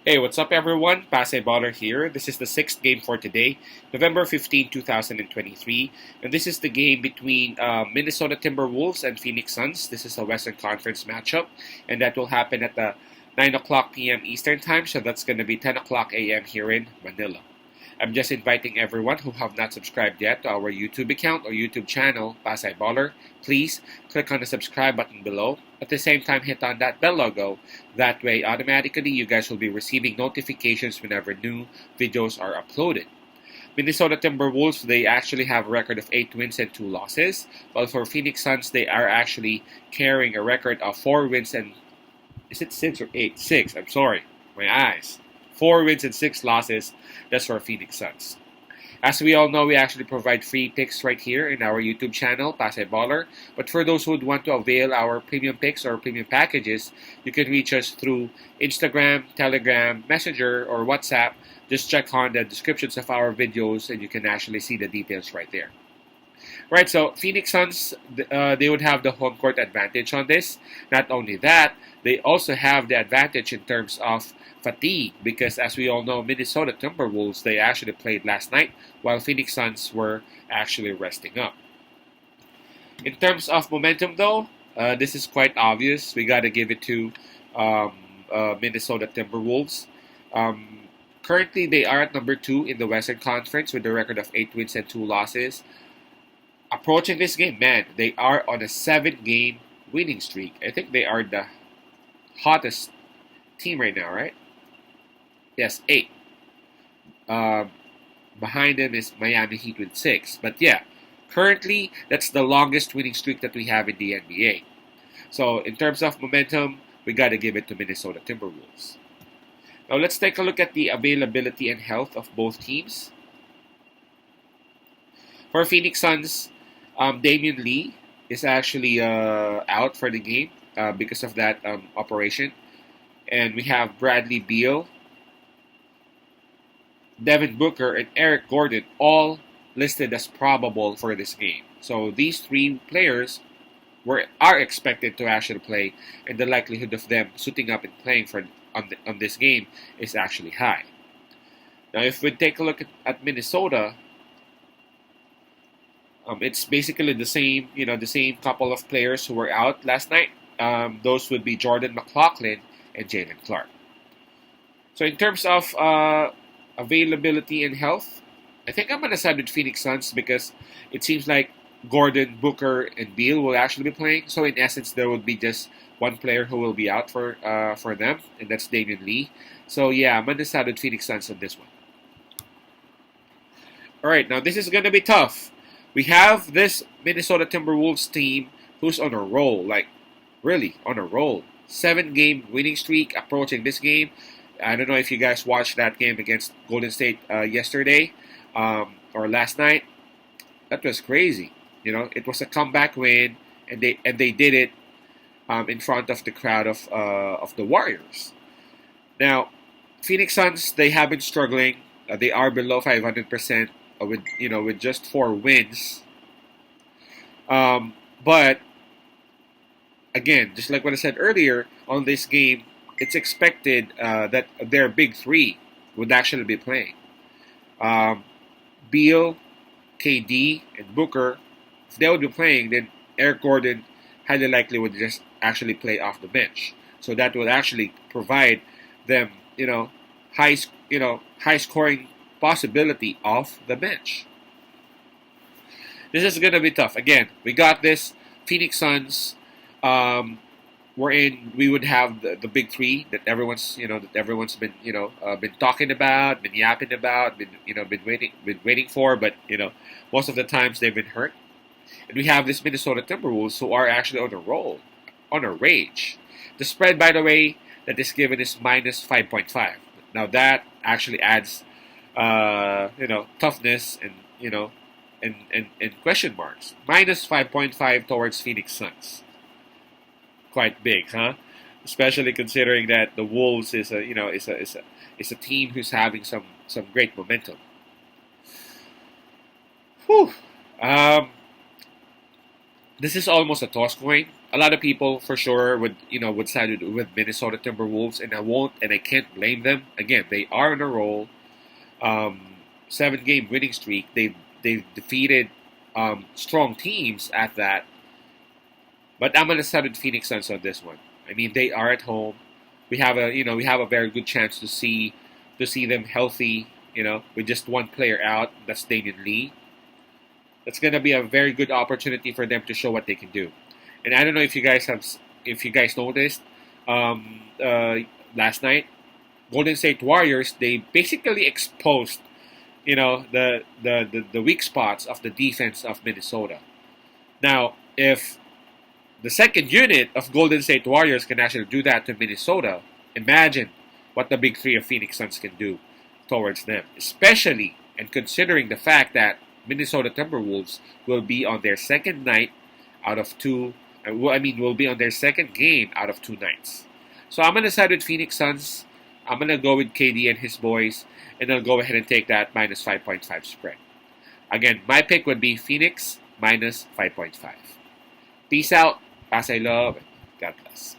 Hey, what's up everyone? Pasay Baller here. This is the sixth game for today, November 15, 2023. And this is the game between Minnesota Timberwolves and Phoenix Suns. This is a Western Conference matchup, and that will happen at the 9 o'clock p.m. Eastern Time, so that's going to be 10 o'clock a.m. here in Manila. I'm just inviting everyone who have not subscribed yet to our YouTube account or YouTube channel, Pasay Baller. Please click on the subscribe button below. At the same time, hit on that bell logo. That way, automatically, you guys will be receiving notifications whenever new videos are uploaded. Minnesota Timberwolves, they actually have a record of 8 wins and 2 losses. While for Phoenix Suns, they are actually carrying a record of 4 wins and... Is it 6 or 8? 6, I'm sorry. My eyes. 4 wins and 6 losses. That's for Phoenix Suns. As we all know, we actually provide free picks right here in our YouTube channel, Pasay Baller. But for those who would want to avail our premium picks or premium packages, you can reach us through Instagram, Telegram, Messenger, or WhatsApp. Just check on the descriptions of our videos and you can actually see the details right there. Right, so Phoenix Suns, they would have the home court advantage on this. Not only that, they also have the advantage in terms of fatigue because, as we all know, Minnesota Timberwolves, they actually played last night while Phoenix Suns were actually resting up. In terms of momentum, though, this is quite obvious. We got to give it to Minnesota Timberwolves. Currently, they are at number 2 in the Western Conference with a record of 8 wins and 2 losses. Approaching this game, man, they are on a 7-game winning streak. I think they are the hottest team right now, right? Yes, 8. Behind them is Miami Heat with 6. But yeah, currently, that's the longest winning streak that we have in the NBA. So in terms of momentum, we got to give it to Minnesota Timberwolves. Now let's take a look at the availability and health of both teams. For Phoenix Suns, Damian Lee is actually out for the game because of that operation. And we have Bradley Beal, Devin Booker, and Eric Gordon all listed as probable for this game. So these 3 players are expected to actually play, and the likelihood of them suiting up and playing on this game is actually high. Now, if we take a look at Minnesota, it's basically the same couple of players who were out last night. Those would be Jordan McLaughlin and Jalen Clark. So in terms of availability and health, I think I'm going to side with Phoenix Suns because it seems like Gordon, Booker, and Beal will actually be playing. So in essence, there would be just one player who will be out for them, and that's Damian Lee. So yeah, I'm going to side with Phoenix Suns on this one. All right, now this is going to be tough. We have this Minnesota Timberwolves team who's on a roll, like really on a roll. 7-game winning streak approaching this game. I don't know if you guys watched that game against Golden State yesterday or last night. That was crazy. You know, it was a comeback win, and they did it in front of the crowd of the Warriors. Now, Phoenix Suns, they have been struggling. They are below 500% with just 4 wins. But again, just like what I said earlier on this game, it's expected that their big 3 would actually be playing. Beal, KD, and Booker, if they would be playing, then Eric Gordon highly likely would just actually play off the bench. So that would actually provide them, high scoring possibility off the bench. This is going to be tough. Again, we got this. Phoenix Suns, wherein we would have the big 3 that everyone's been been talking about, been yapping about, been waiting for, but most of the times they've been hurt. And we have this Minnesota Timberwolves who are actually on a roll, on a rage. The spread, by the way, that is given is minus 5.5. Now that actually adds toughness and and question marks. Minus 5.5 towards Phoenix Suns. Quite big, huh? Especially considering that the Wolves is a team who's having some great momentum. Whew. This is almost a toss coin. A lot of people, for sure, would side with Minnesota Timberwolves, and I can't blame them. Again, they are on a roll. 7 game winning streak. They've defeated strong teams at that. But I'm gonna side with Phoenix Suns on this one. I mean, they are at home. We have a very good chance to see them healthy. With just one player out, that's Damian Lee. That's gonna be a very good opportunity for them to show what they can do. And I don't know if you guys noticed, last night, Golden State Warriors, they basically exposed the weak spots of the defense of Minnesota. Now, if the second unit of Golden State Warriors can actually do that to Minnesota, imagine what the big three of Phoenix Suns can do towards them, especially and considering the fact that Minnesota Timberwolves will be on their second night out of two. Will be on their second game out of 2 nights. So I'm gonna side with Phoenix Suns. I'm gonna go with KD and his boys, and I'll go ahead and take that minus 5.5 spread. Again, my pick would be Phoenix minus 5.5. Peace out. Pasay love. God bless.